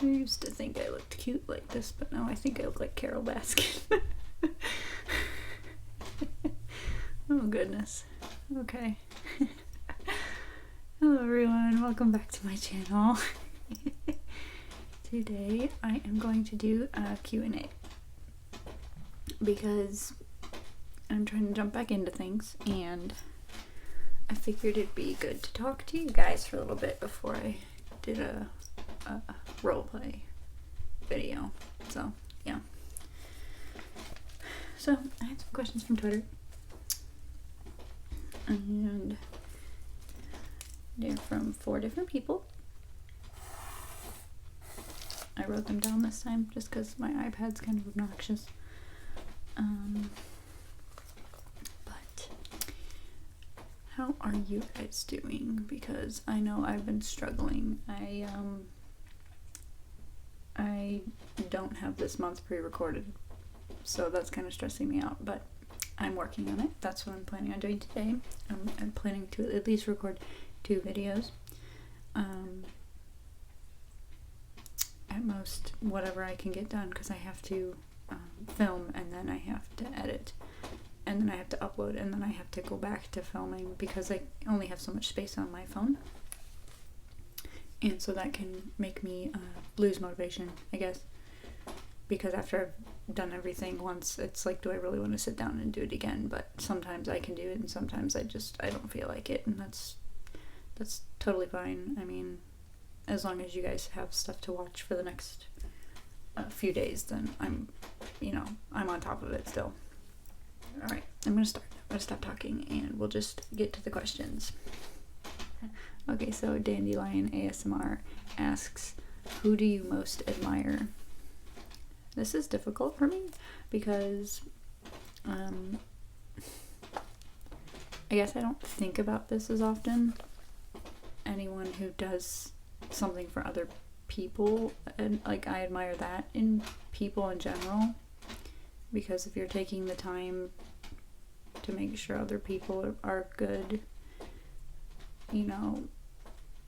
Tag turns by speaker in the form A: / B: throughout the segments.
A: I used to think I looked cute like this, but now I think I look like Carol Baskin. Oh goodness. Okay. Hello everyone, welcome back to my channel. Today I am going to do a Q&A because I'm trying to jump back into things and I figured it'd be good to talk to you guys for a little bit before I did a roleplay video. So yeah. So I had some questions from Twitter. And they're from 4 different people. I wrote them down this time just because my iPad's kind of obnoxious. But how are you guys doing? Because I know I've been struggling. I don't have this month pre-recorded, so that's kind of stressing me out, but I'm working on it. That's what I'm planning on doing today. I'm planning to at least record 2 videos. At most, whatever I can get done, because I have to film, and then I have to edit, and then I have to upload, and then I have to go back to filming, because I only have so much space on my phone. And so that can make me lose motivation, I guess. Because after I've done everything once, it's like, do I really want to sit down and do it again? But sometimes I can do it, and sometimes I don't feel like it, and that's totally fine. I mean, as long as you guys have stuff to watch for the next few days, then I'm on top of it still. All right, I'm gonna stop talking, and we'll just get to the questions. Okay, so Dandelion ASMR asks, who do you most admire? This is difficult for me because I guess I don't think about this as often. Anyone who does something for other people, and like, I admire that in people in general, because if you're taking the time to make sure other people are good,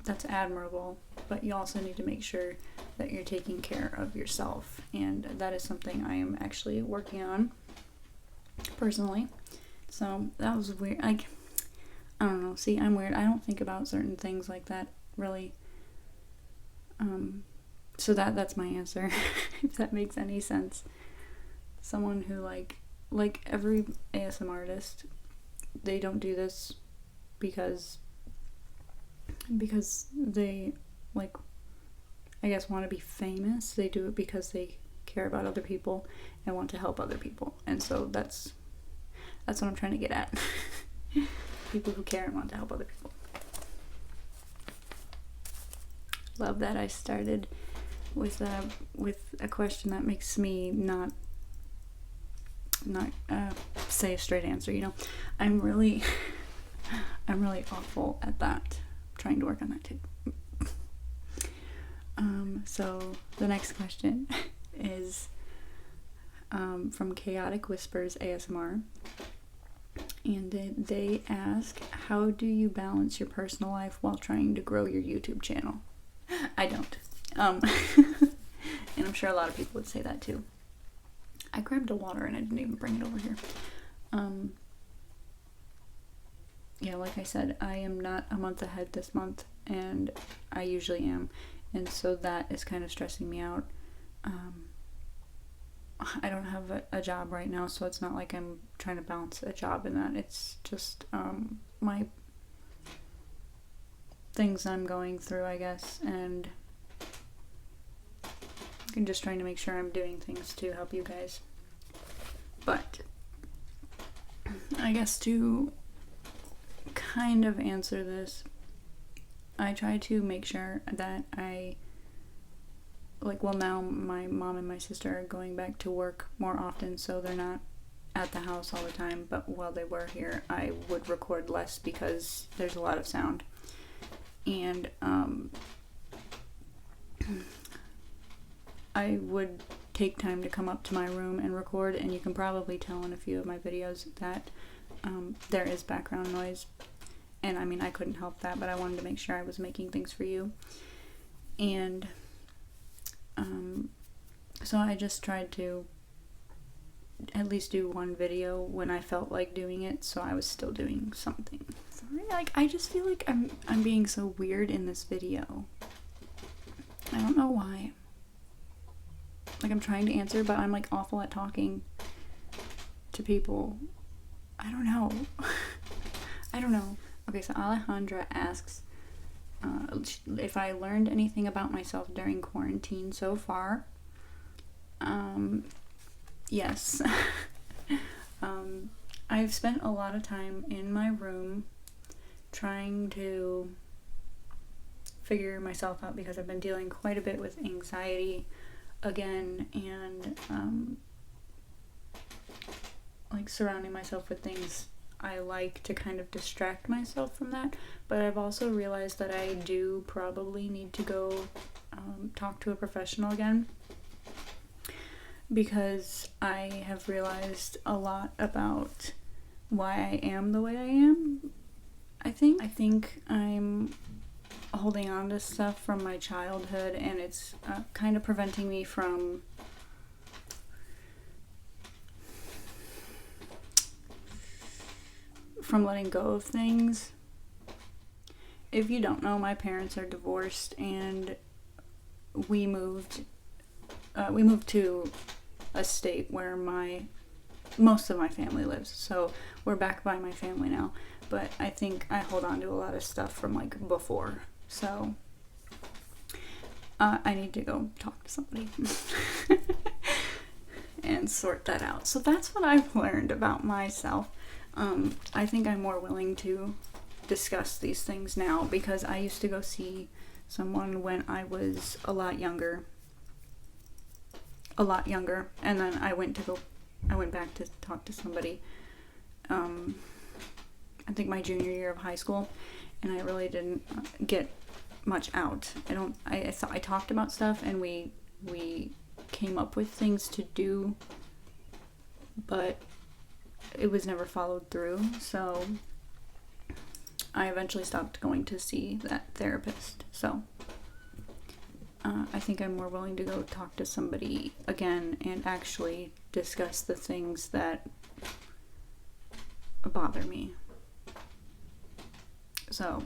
A: that's admirable, but you also need to make sure that you're taking care of yourself, and that is something I am actually working on personally. So that was weird. Like, I don't know. See, I'm weird. I don't think about certain things like that really. So that's my answer. If that makes any sense. Someone who like every ASMR artist, they don't do this because they, like, I guess, want to be famous. They do it because they care about other people and want to help other people. And so that's what I'm trying to get at. People who care and want to help other people. Love that I started with a question that makes me not say a straight answer. I'm really awful at that. I'm trying to work on that too. So the next question is from Chaotic Whispers ASMR, and they ask, how do you balance your personal life while trying to grow your YouTube channel? I don't. And I'm sure a lot of people would say that too. I grabbed a water and I didn't even bring it over here. Yeah, like I said, I am not a month ahead this month, and I usually am. And so that is kind of stressing me out. I don't have a job right now, so it's not like I'm trying to balance a job in that. It's just my things I'm going through, I guess, and I'm just trying to make sure I'm doing things to help you guys. But I guess to kind of answer this, I try to make sure that now my mom and my sister are going back to work more often, so they're not at the house all the time, but while they were here, I would record less because there's a lot of sound. And I would take time to come up to my room and record, and you can probably tell in a few of my videos that there is background noise. And I mean, I couldn't help that, but I wanted to make sure I was making things for you. And So I just tried to at least do one video when I felt like doing it, so I was still doing something. Sorry, like, I just feel like I'm being so weird in this video. I don't know why. Like, I'm trying to answer, but I'm, like, awful at talking to people. I don't know. I don't know. Okay, so Alejandra asks if I learned anything about myself during quarantine so far. Yes. I've spent a lot of time in my room trying to figure myself out because I've been dealing quite a bit with anxiety again, and like surrounding myself with things I like to kind of distract myself from that. But I've also realized that I do probably need to go talk to a professional again, because I have realized a lot about why I am the way I am. I think I'm holding on to stuff from my childhood, and it's kind of preventing me from letting go of things. If you don't know, my parents are divorced, and we moved to a state where most of my family lives, so we're back by my family now. But I think I hold on to a lot of stuff from like before, so I need to go talk to somebody and sort that out. So that's what I've learned about myself. I think I'm more willing to discuss these things now, because I used to go see someone when I was a lot younger, and then I went back to talk to somebody I think my junior year of high school, and I really didn't get much out. I talked about stuff, and we came up with things to do, but it was never followed through, so I eventually stopped going to see that therapist. So I think I'm more willing to go talk to somebody again and actually discuss the things that bother me. So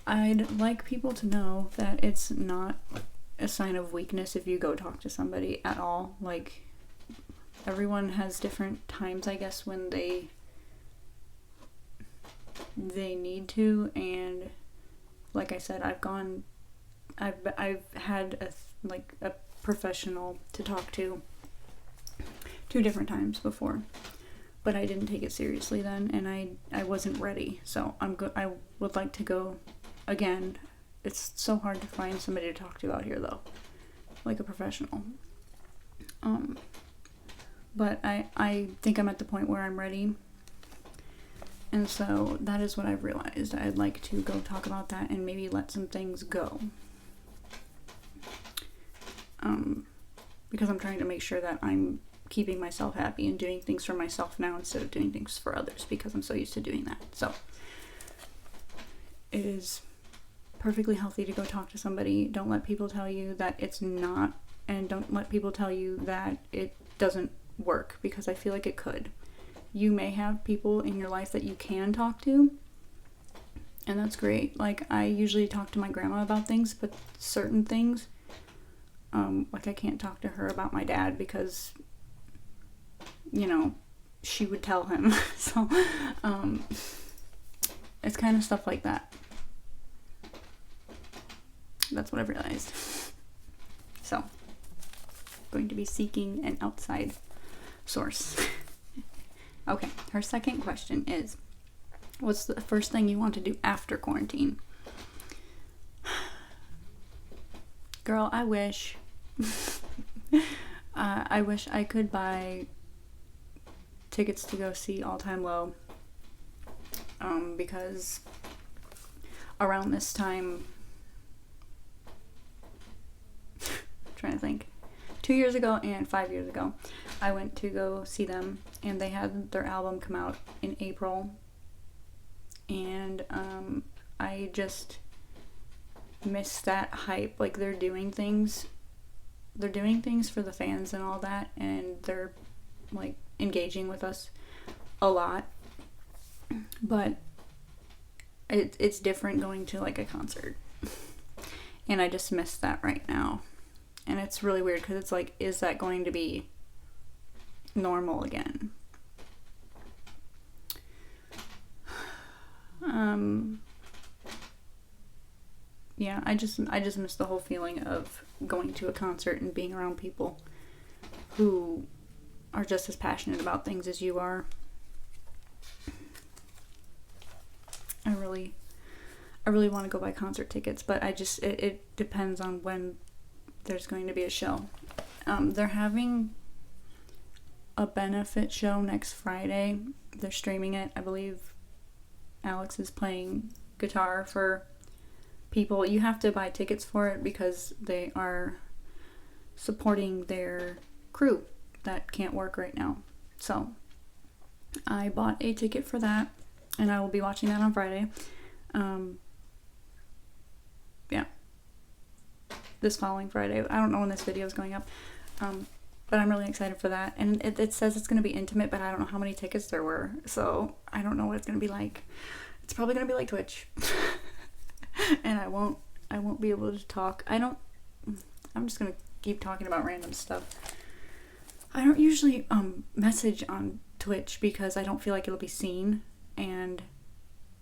A: I'd like people to know that it's not a sign of weakness if you go talk to somebody at all. Like, everyone has different times, I guess, when they need to, and like I said, I've had a professional to talk to 2 different times before, but I didn't take it seriously then, and I wasn't ready. So I would like to go again. It's so hard to find somebody to talk to out here, though, like a professional. But I think I'm at the point where I'm ready. And so that is what I've realized. I'd like to go talk about that and maybe let some things go. Because I'm trying to make sure that I'm keeping myself happy and doing things for myself now instead of doing things for others, because I'm so used to doing that. So it is perfectly healthy to go talk to somebody. Don't let people tell you that it's not, and don't let people tell you that it doesn't work, because I feel like it could. You may have people in your life that you can talk to, and that's great. Like, I usually talk to my grandma about things, but certain things, like, I can't talk to her about my dad because, you know, she would tell him. So it's kind of stuff like that. That's what I've realized. So, going to be seeking an outside source. Okay, her second question is, what's the first thing you want to do after quarantine? Girl, I wish I could buy tickets to go see All Time Low, because around this time, I'm trying to think, 2 years ago and 5 years ago, I went to go see them, and they had their album come out in April, and I just missed that hype. Like, they're doing things they're doing things for the fans and all that, and they're like engaging with us a lot, but it's different going to like a concert, and I just miss that right now, and it's really weird because it's like, is that going to be normal again? Yeah, I just miss the whole feeling of going to a concert and being around people who are just as passionate about things as you are. I really want to go buy concert tickets, but it depends on when there's going to be a show. They're having a benefit show next Friday. They're streaming it. I believe Alex is playing guitar for people. You have to buy tickets for it because they are supporting their crew that can't work right now. So I bought a ticket for that, and I will be watching that on Friday. Yeah, this following Friday. I don't know when this video is going up, but I'm really excited for that. And it says it's going to be intimate, but I don't know how many tickets there were, so I don't know what it's going to be like. It's probably going to be like Twitch. And I won't be able to talk. I'm just going to keep talking about random stuff. I don't usually message on Twitch because I don't feel like it'll be seen, and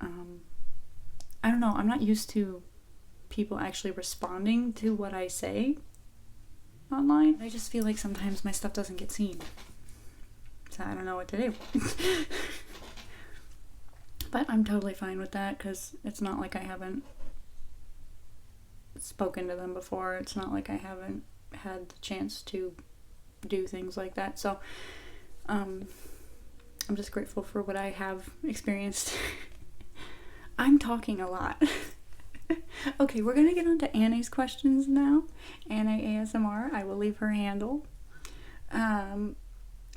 A: I don't know, I'm not used to people actually responding to what I say online. I just feel like sometimes my stuff doesn't get seen, so I don't know what to do. But I'm totally fine with that because it's not like I haven't spoken to them before. It's not like I haven't had the chance to do things like that. So I'm just grateful for what I have experienced. I'm talking a lot. Okay, we're gonna get on to Annie's questions now. Anna ASMR. I will leave her handle.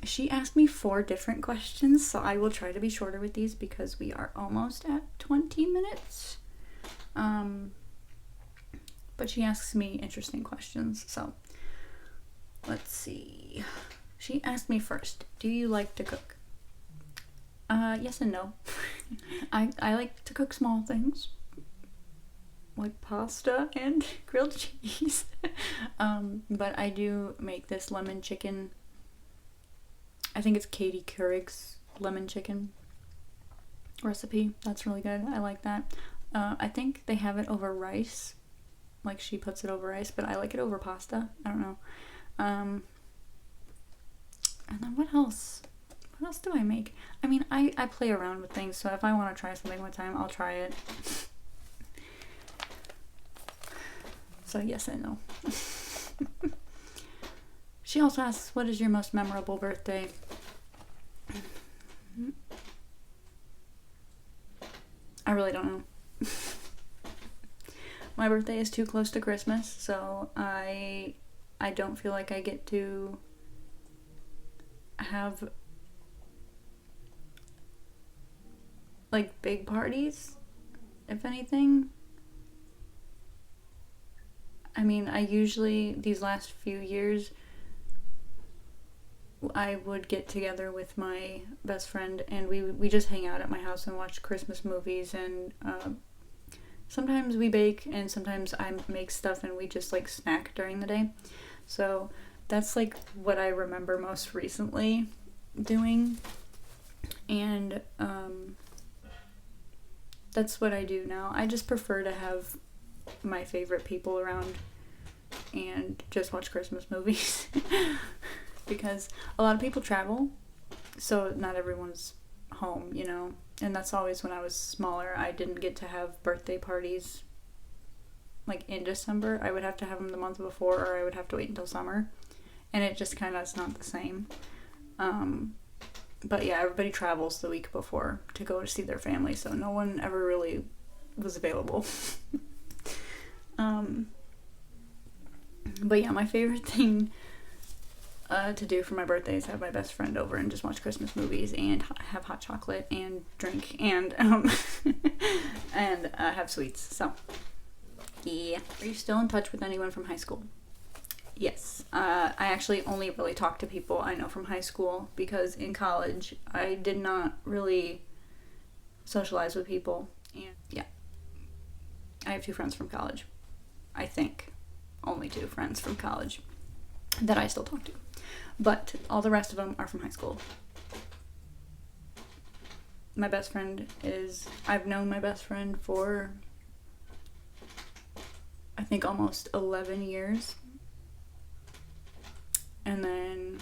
A: She asked me 4 different questions, so I will try to be shorter with these because we are almost at 20 minutes. But she asks me interesting questions, so let's see. She asked me first, do you like to cook? Yes and no. I like to cook small things like pasta and grilled cheese. But I do make this lemon chicken. I think it's Katie Courig's lemon chicken recipe. That's really good. I like that. I think they have it over rice. Like, she puts it over rice, but I like it over pasta. I don't know. And then what else? What else do I make? I mean, I play around with things, so if I want to try something one time, I'll try it. So yes and no. She also asks, what is your most memorable birthday? I really don't know. My birthday is too close to Christmas, so I don't feel like I get to have like big parties, if anything. I mean, I usually, these last few years, I would get together with my best friend and we just hang out at my house and watch Christmas movies, and sometimes we bake and sometimes I make stuff and we just like snack during the day. So that's like what I remember most recently doing, and that's what I do now. I just prefer to have my favorite people around and just watch Christmas movies. Because a lot of people travel, so not everyone's home, you know. And that's always when I was smaller. I didn't get to have birthday parties like in December. I would have to have them the month before, or I would have to wait until summer, and it just kind of is not the same. But yeah, everybody travels the week before to go to see their family, so no one ever really was available. But yeah, my favorite thing to do for my birthday is have my best friend over and just watch Christmas movies and have hot chocolate and drink and and have sweets. So yeah. Are you still in touch with anyone from high school? Yes. I actually only really talk to people I know from high school, because in college I did not really socialize with people. And yeah, I have 2 friends from college. I think only 2 friends from college that I still talk to. But all the rest of them are from high school. My best friend I've known my best friend for, I think, almost 11 years. And then,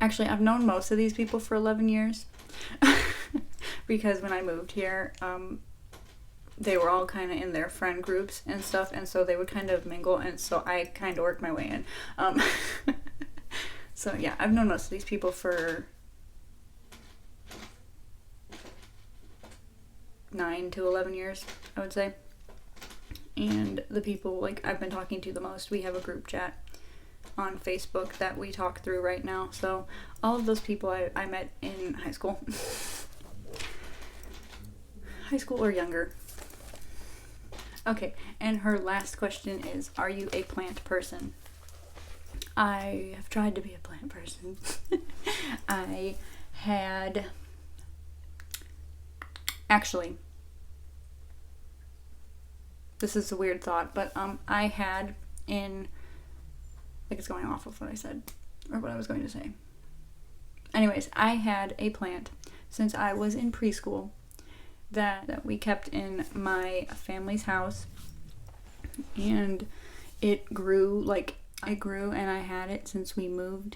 A: actually, I've known most of these people for 11 years. Because when I moved here, they were all kind of in their friend groups and stuff, and so they would kind of mingle, and so I kind of worked my way in. So yeah, I've known most of these people for 9 to 11 years, I would say. And the people, like, I've been talking to the most, we have a group chat on Facebook that we talk through right now. So all of those people I met in high school. High school or younger. Okay, and her last question is, are you a plant person? I have tried to be a plant person. Actually, this is a weird thought, but I had it's going off of what I said, or what I was going to say. Anyways, I had a plant since I was in preschool that we kept in my family's house, and it grew, and I had it since we moved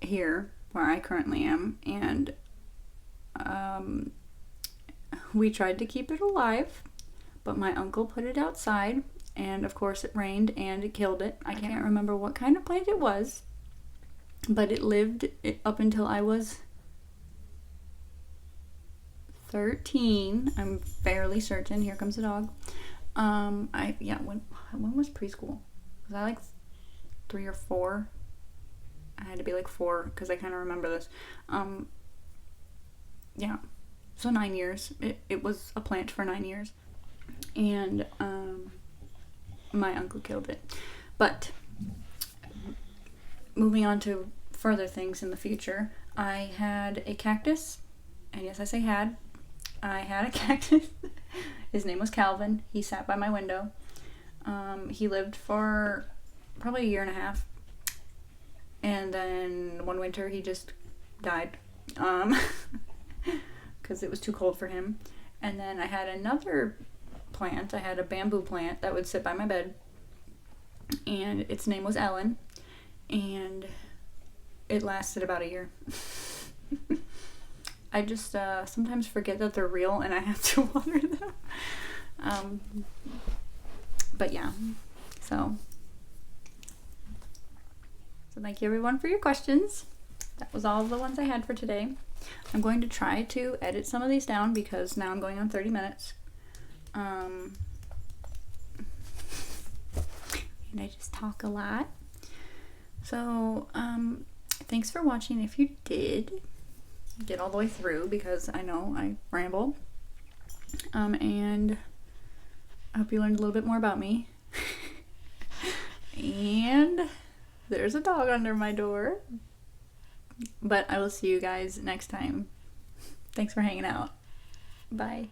A: here where I currently am, and we tried to keep it alive, but my uncle put it outside, and of course it rained and it killed it. I can't remember what kind of plant it was, but it lived up until I was 13. I'm fairly certain. Here comes the dog. When was preschool? Was I like 3 or 4? I had to be like 4 because I kind of remember this. So 9 years. It was a plant for 9 years, and my uncle killed it. But moving on to further things in the future, I had a cactus, and yes, I say had. I had a cactus. His name was Calvin. He sat by my window. He lived for probably 1.5 years. And then one winter he just died. Because it was too cold for him. And then I had another plant. I had a bamboo plant that would sit by my bed. And its name was Ellen. And it lasted about 1 year. I just sometimes forget that they're real and I have to water them. But yeah, so thank you everyone for your questions. That was all the ones I had for today. I'm going to try to edit some of these down because now I'm going on 30 minutes. And I just talk a lot. So, thanks for watching if you did get all the way through, because I know I ramble. And I hope you learned a little bit more about me. And there's a dog under my door. But I will see you guys next time. Thanks for hanging out. Bye.